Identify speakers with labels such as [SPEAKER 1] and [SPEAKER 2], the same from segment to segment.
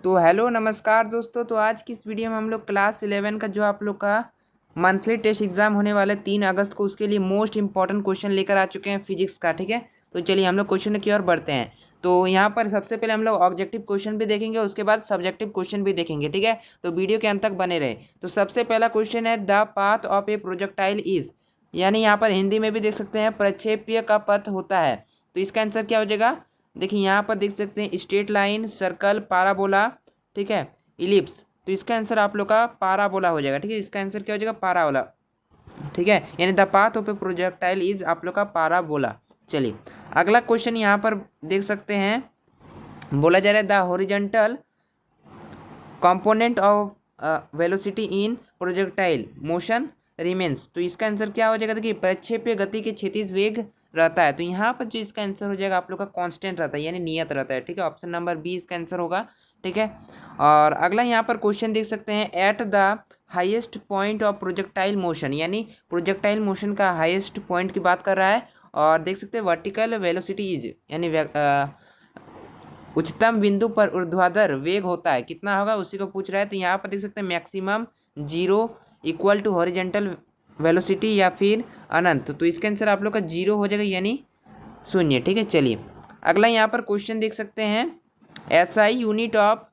[SPEAKER 1] तो हेलो नमस्कार दोस्तों। तो आज की इस वीडियो में हम लोग क्लास 11 का जो आप लोग का मंथली टेस्ट एग्जाम होने वाला है 3 अगस्त को, उसके लिए मोस्ट इंपॉर्टेंट क्वेश्चन लेकर आ चुके हैं फिजिक्स का। ठीक है, तो चलिए हम लोग क्वेश्चन की ओर बढ़ते हैं। तो यहाँ पर सबसे पहले हम लोग ऑब्जेक्टिव क्वेश्चन भी देखेंगे, उसके बाद सब्जेक्टिव क्वेश्चन भी देखेंगे। ठीक है, तो वीडियो के अंत तक बने रहे। तो सबसे पहला क्वेश्चन है the path of a projectile is, यानी यहाँ पर हिंदी में भी देख सकते हैं प्रक्षेप्य का पथ होता है। तो इसका आंसर क्या हो जाएगा? देखिए यहाँ पर देख सकते हैं स्ट्रेट लाइन, सर्कल, पाराबोला, ठीक है, इलिप्स। तो इसका आंसर आप लोग का पाराबोला हो जाएगा। ठीक है, इसका आंसर क्या हो जाएगा? पाराबोला। ठीक है, यानी the path of a projectile is आप लोग का पाराबोला। चलिए अगला क्वेश्चन यहाँ पर देख सकते हैं, बोला जा रहा है the horizontal component of velocity in projectile motion remains. तो इसका आंसर क्या हो जाएगा? देखिए प्रक्षेप्य गति के क्षैतिज वेग रहता है। तो यहाँ पर जो इसका आंसर हो जाएगा आप लोग का कांस्टेंट रहता है, यानी नियत रहता है। ठीक है, ऑप्शन नंबर बी इसका आंसर होगा। ठीक है, और अगला यहाँ पर क्वेश्चन देख सकते हैं at the highest point of projectile motion, यानी प्रोजेक्टाइल मोशन का हाईएस्ट पॉइंट की बात कर रहा है। और देख सकते हैं वर्टिकल वेलोसिटी इज, यानी उच्चतम बिंदु पर ऊर्ध्वाधर वेग होता है, कितना होगा उसी को पूछ रहा है। तो यहाँ पर देख सकते हैं maximum, zero, equal to horizontal velocity या फिर अनंत। तो इसका आंसर आप लोग का जीरो हो जाएगा, यानी शून्य। ठीक है, चलिए अगला यहाँ पर क्वेश्चन देख सकते हैं SI unit of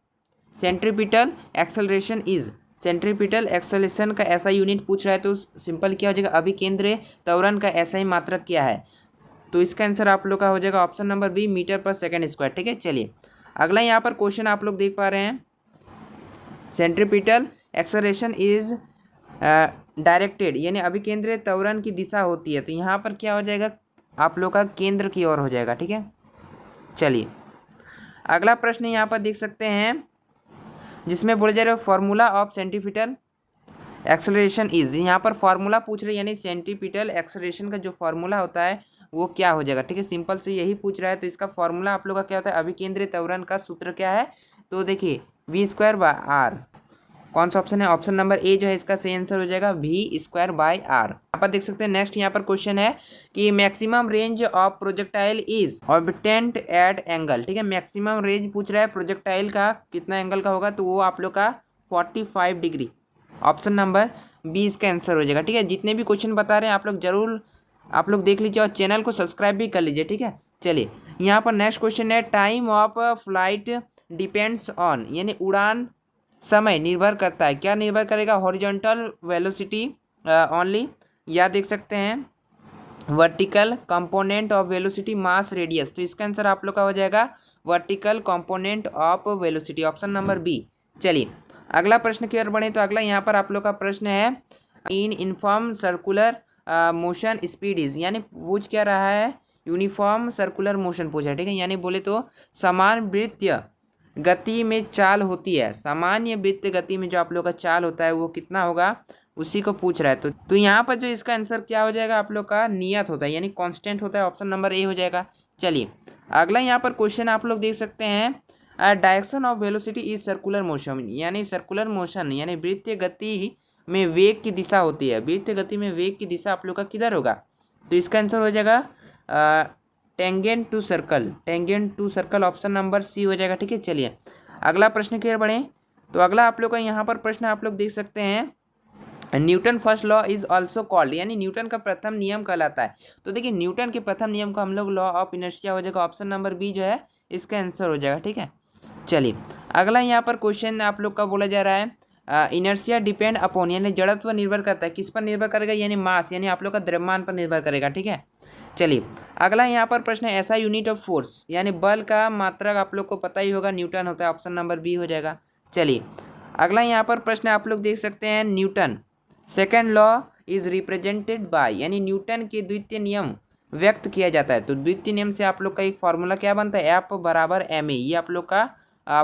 [SPEAKER 1] centripetal acceleration is. Centripetal acceleration का एसआई यूनिट पूछ रहा है, तो सिंपल क्या हो जाएगा? अभिकेंद्रीय त्वरण का एसआई मात्रक क्या है? तो इसका आंसर आप लोग का हो जाएगा ऑप्शन नंबर बी, मीटर पर सेकंड स्क्वायर। ठीक है, चलिए अगला यहाँ पर क्वेश्चन आप लोग देख पा रहे हैं सेंट्रीपिटल एक्सेलरेशन इज डायरेक्टेड, यानी अभिकेंद्रीय त्वरण की दिशा होती है। तो यहाँ पर क्या हो जाएगा? आप लोग का केंद्र की ओर हो जाएगा। ठीक है, चलिए अगला प्रश्न यहाँ पर देख सकते हैं जिसमें बोला जा रहा है formula of centripetal acceleration is. यहाँ पर फॉर्मूला पूछ रहे हैं, यानी सेंट्रीपिटल एक्सेलरेशन का जो फॉर्मूला होता है वो क्या हो जाएगा? ठीक है, सिंपल से यही पूछ रहा है। तो इसका फॉर्मूला आप लोग का क्या होता है? अभिकेंद्रीय त्वरण का सूत्र क्या है? तो देखिए v²/r। कौन सा ऑप्शन है? ऑप्शन नंबर ए जो है इसका सही आंसर हो जाएगा v²/r। यहाँ पर देख सकते हैं नेक्स्ट यहाँ पर क्वेश्चन है कि maximum range of projectile is obtained at angle. ठीक है, मैक्सिमम रेंज पूछ रहा है प्रोजेक्टाइल का, कितना एंगल का होगा? तो वो आप लोग का 45 डिग्री। ऑप्शन नंबर बी इसका आंसर हो जाएगा। ठीक है, जितने भी क्वेश्चन बता रहे हैं आप लोग जरूर आप लोग देख लीजिए और चैनल को सब्सक्राइब भी कर लीजिए। ठीक है, चलिए यहाँ पर नेक्स्ट क्वेश्चन है time of flight depends on, यानी उड़ान समय निर्भर करता है, क्या निर्भर करेगा? हॉरिजॉन्टल वेलोसिटी ओनली, या देख सकते हैं vertical component of velocity, mass, radius. तो इसका आंसर आप लोग का हो जाएगा vertical component of velocity, option number B. चलिए अगला प्रश्न की ओर बढ़े। तो अगला यहाँ पर आप लोग का प्रश्न है in uniform circular motion speed is, यानी पूछ क्या रहा है? यूनिफॉर्म सर्कुलर मोशन पूछा है। ठीक है, यानी बोले तो समान वृत्तीय गति में चाल होती है, सामान्य वृत्तीय गति में जो आप लोग का चाल होता है वो कितना होगा उसी को पूछ रहा है। तो यहाँ पर जो इसका आंसर क्या हो जाएगा? आप लोग का नियत होता है, यानी कांस्टेंट होता है, ऑप्शन नंबर ए हो जाएगा। चलिए अगला यहाँ पर क्वेश्चन आप लोग देख सकते हैं direction of velocity is circular motion, यानी सर्कुलर मोशन यानी वृत्तीय गति में वेग की दिशा होती है। वृत्तीय गति में वेग की दिशा आप लोग का किधर होगा? तो इसका आंसर हो जाएगा tangent to circle, tangent to circle, option number C हो जाएगा। ठीक है, चलिए अगला प्रश्न की ओर बढ़ें। तो अगला आप लोग का यहाँ पर प्रश्न आप लोग देख सकते हैं Newton first law is also called, यानी न्यूटन का प्रथम नियम कहलाता है। तो देखिए न्यूटन के प्रथम नियम को हम लोग लॉ ऑफ इनर्शिया हो जाएगा, ऑप्शन नंबर बी जो है इसका आंसर हो जाएगा। ठीक है, चलिए अगला यहाँ पर क्वेश्चन आप लोग का बोला जा रहा है इनर्शिया डिपेंड अपॉन, यानी जड़त्व निर्भर करता है, किस पर निर्भर करेगा? यानी मास, यानी आप लोग का द्रव्यमान पर निर्भर करेगा। ठीक है, चलिए अगला यहाँ पर प्रश्न है ऐसा यूनिट ऑफ फोर्स, यानी बल का मात्रक आप लोग को पता ही होगा न्यूटन होता है, ऑप्शन नंबर बी हो जाएगा। चलिए अगला यहाँ पर प्रश्न आप लोग देख सकते हैं Newton second law is represented by, यानी न्यूटन के द्वितीय नियम व्यक्त किया जाता है। तो द्वितीय नियम से आप लोग का एक फॉर्मूला क्या बनता है? एफ बराबर एम ए, ये आप लोग का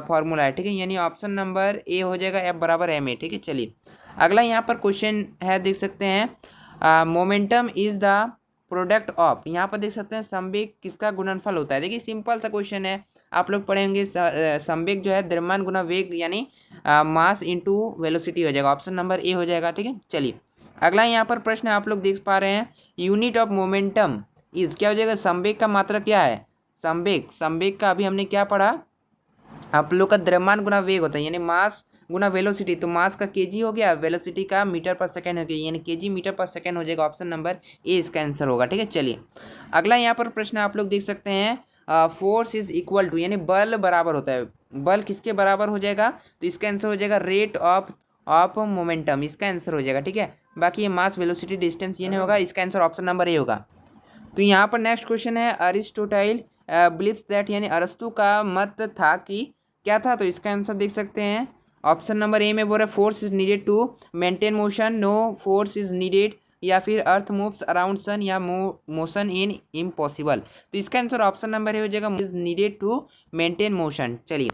[SPEAKER 1] फॉर्मूला है। ठीक है, यानी ऑप्शन नंबर ए हो जाएगा एफ बराबर एम ए। ठीक है, चलिए अगला यहाँ पर क्वेश्चन है देख सकते हैं momentum is the product of, यहाँ पर देख सकते हैं संवेग किसका गुणनफल होता है? देखिए सिंपल सा क्वेश्चन है, आप लोग पढ़ेंगे संवेग जो है द्रव्यमान गुना वेग, यानी मास इंटू वेलोसिटी हो जाएगा, ऑप्शन नंबर ए हो जाएगा। ठीक है, चलिए अगला यहाँ पर प्रश्न आप लोग देख पा रहे हैं यूनिट ऑफ मोमेंटम इज, क्या हो जाएगा? संवेग का मात्रा क्या है? संवेग, संवेग का अभी हमने क्या पढ़ा? आप लोग का द्रव्यमान गुना वेग होता है, यानी मास गुना वेलोसिटी। तो मास का केजी हो गया, वेलोसिटी का मीटर पर सेकेंड हो गया, यानी केजी मीटर पर सेकेंड हो जाएगा। ऑप्शन नंबर ए इसका आंसर होगा। ठीक है, चलिए अगला यहाँ पर प्रश्न आप लोग देख सकते हैं, फोर्स इज इक्वल टू, यानी बल बराबर होता है। बल किसके बराबर हो जाएगा? तो इसका आंसर हो जाएगा रेट ऑफ मोमेंटम, इसका आंसर हो जाएगा। ठीक है, बाकी ये मास वेलोसिटी डिस्टेंस ये नहीं होगा, इसका आंसर ऑप्शन नंबर ए होगा। तो यहाँ पर नेक्स्ट क्वेश्चन है, अरिस्टोटाइल बिलीव्स दैट, यानी अरस्तु का मत था कि क्या था? तो इसका आंसर देख सकते हैं ऑप्शन नंबर ए में बोल रहा है force is needed to maintain motion, no force is needed, या फिर अर्थ मूव्स अराउंड सन, या मोशन इन इम्पॉसिबल। तो इसका आंसर ऑप्शन नंबर ए हो जाएगा is needed to maintain motion. चलिए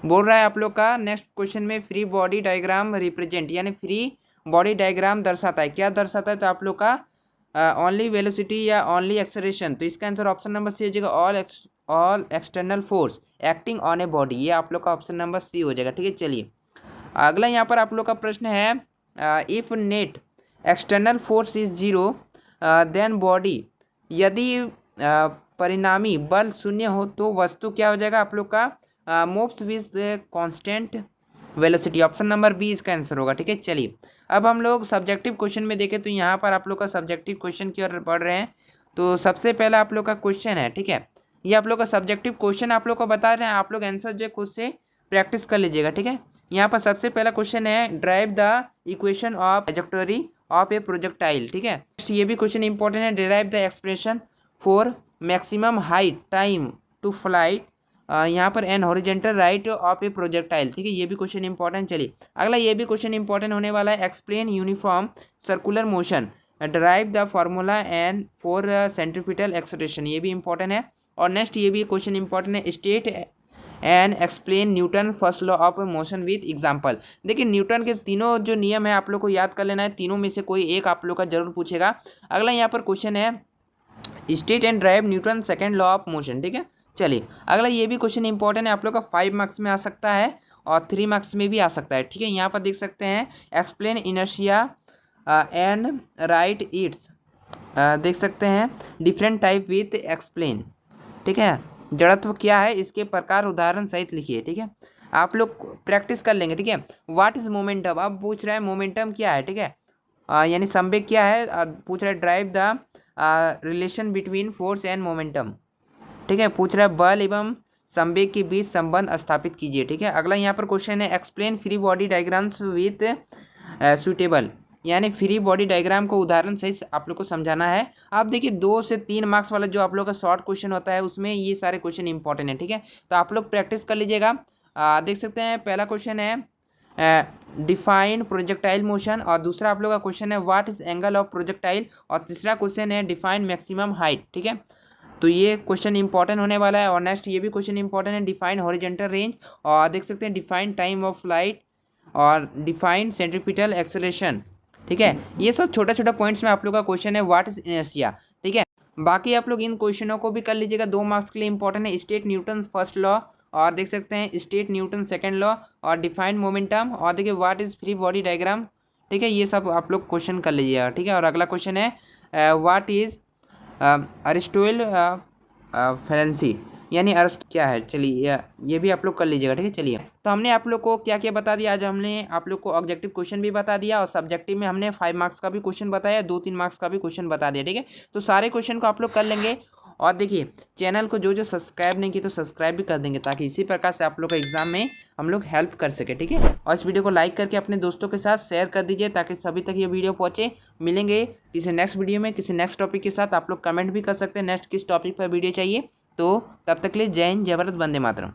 [SPEAKER 1] बोल रहा है आप लोग का नेक्स्ट क्वेश्चन में फ्री बॉडी डायग्राम रिप्रेजेंट, यानी फ्री बॉडी डायग्राम दर्शाता है, क्या दर्शाता है? तो आप लोग का ओनली वेलोसिटी या ओनली एक्सेलरेशन। तो इसका आंसर ऑप्शन नंबर सी हो जाएगा all external force acting on a body, ये आप लोग का ऑप्शन नंबर सी हो जाएगा। ठीक है, चलिए अगला यहाँ पर आप लोग का प्रश्न है, if net external force is zero then body, यदि परिणामी बल शून्य हो तो वस्तु क्या हो जाएगा आप लोग का? Moves with constant velocity, option number B इसका आंसर होगा। ठीक है, चलिए अब हम लोग सब्जेक्टिव क्वेश्चन में देखें तो यहाँ पर आप लोग का सब्जेक्टिव क्वेश्चन की ओर बढ़ रहे हैं। तो सबसे पहला आप लोग का क्वेश्चन है, ठीक है, ये आप लोग का सब्जेक्टिव क्वेश्चन आप लोग को बता रहे हैं, आप लोग आंसर जो खुद से प्रैक्टिस कर लीजिएगा। ठीक है, यहाँ पर सबसे पहला क्वेश्चन है, drive the equation of trajectory of a projectile. ठीक है, ये भी क्वेश्चन इंपॉर्टेंट है, derive the expression for maximum height time to flight यहाँ पर and horizontal right of a projectile. ठीक है, ये भी क्वेश्चन इंपॉर्टेंट। चलिए अगला ये भी क्वेश्चन इंपॉर्टेंट होने वाला है, explain uniform circular motion, derive the formula an for centripetal acceleration, ये भी इंपॉर्टेंट है। और नेक्स्ट ये भी क्वेश्चन इंपॉर्टेंट है, state and explain Newton first law of motion with example. देखिए न्यूटन के तीनों जो नियम है आप लोग को याद कर लेना है, तीनों में से कोई एक आप लोग का जरूर पूछेगा। अगला यहाँ पर क्वेश्चन है, state and drive Newton second law of motion. ठीक है, चलिए अगला ये भी क्वेश्चन इंपॉर्टेंट है, आप लोग का 5 मार्क्स में आ सकता है और 3 मार्क्स में भी आ सकता है। ठीक है, यहाँ पर देख सकते हैं, explain inertia and right it's, देख सकते हैं डिफरेंट टाइप विथ एक्सप्लेन। ठीक है, जड़त्व क्या है, इसके प्रकार उदाहरण सहित लिखिए। ठीक है, आप लोग प्रैक्टिस कर लेंगे। ठीक है, व्हाट इज मोमेंटम, अब पूछ रहा है मोमेंटम क्या है। ठीक है, यानी संवेग क्या है, पूछ रहा है drive the relation between force and momentum. ठीक है, पूछ रहा है बल एवं संवेग के बीच संबंध स्थापित कीजिए। ठीक है, अगला यहाँ पर क्वेश्चन है, explain free body diagrams with suitable, यानी फ्री बॉडी डायग्राम को उदाहरण सहित आप लोग को समझाना है। आप देखिए 2 से 3 मार्क्स वाला जो आप लोग का शॉर्ट क्वेश्चन होता है उसमें ये सारे क्वेश्चन इंपॉर्टेंट है। ठीक है, तो आप लोग प्रैक्टिस कर लीजिएगा। देख सकते हैं पहला क्वेश्चन है डिफाइन प्रोजेक्टाइल मोशन, और दूसरा आप लोग का क्वेश्चन है what is angle of projectile, और तीसरा क्वेश्चन है डिफाइन मैक्सिमम हाइट। ठीक है, तो ये क्वेश्चन इंपॉर्टेंट होने वाला है। और नेक्स्ट ये भी क्वेश्चन इंपॉर्टेंट है, डिफाइन हॉरिजॉन्टल रेंज, और देख सकते हैं डिफाइन टाइम ऑफ फ्लाइट, और डिफाइन सेंट्रीपिटल एक्सेलरेशन। ठीक है, ये सब छोटा छोटा पॉइंट्स में आप लोग का क्वेश्चन है व्हाट इज इनर्शिया। ठीक है, बाकी आप लोग इन क्वेश्चनों को भी कर लीजिएगा, 2 मार्क्स के लिए इंपॉर्टेंट है, स्टेट न्यूटन फर्स्ट लॉ, और देख सकते हैं स्टेट न्यूटन सेकेंड लॉ, और डिफाइन मोमेंटम, और देखिए what is free body diagram. ठीक है, ये सब आप लोग क्वेश्चन कर लीजिएगा। ठीक है, और अगला क्वेश्चन है व्हाट इज अरिस्टोटल फैलेंसी, यानी अरस्त क्या है। चलिए ये भी आप लोग कर लीजिएगा। ठीक है, चलिए तो हमने आप लोग को क्या क्या बता दिया आज, हमने आप लोग को ऑब्जेक्टिव क्वेश्चन भी बता दिया, और सब्जेक्टिव में हमने 5 मार्क्स का भी क्वेश्चन बताया, 2-3 मार्क्स का भी क्वेश्चन बता दिया। ठीक है, तो सारे क्वेश्चन को आप लोग कर लेंगे। और देखिए चैनल को जो सब्सक्राइब नहीं की तो सब्सक्राइब भी कर देंगे, ताकि इसी प्रकार से आप लोग को एग्जाम में हम लोग हेल्प कर सके। ठीक है, और इस वीडियो को लाइक करके अपने दोस्तों के साथ शेयर कर दीजिए, ताकि सभी तक ये वीडियो पहुँचे। मिलेंगे किसी नेक्स्ट वीडियो में किसी नेक्स्ट टॉपिक के साथ, आप लोग कमेंट भी कर सकते हैं नेक्स्ट किस टॉपिक पर वीडियो चाहिए। तो तब तक के लिए जय हिंद, जय भारत, वंदे मातरम।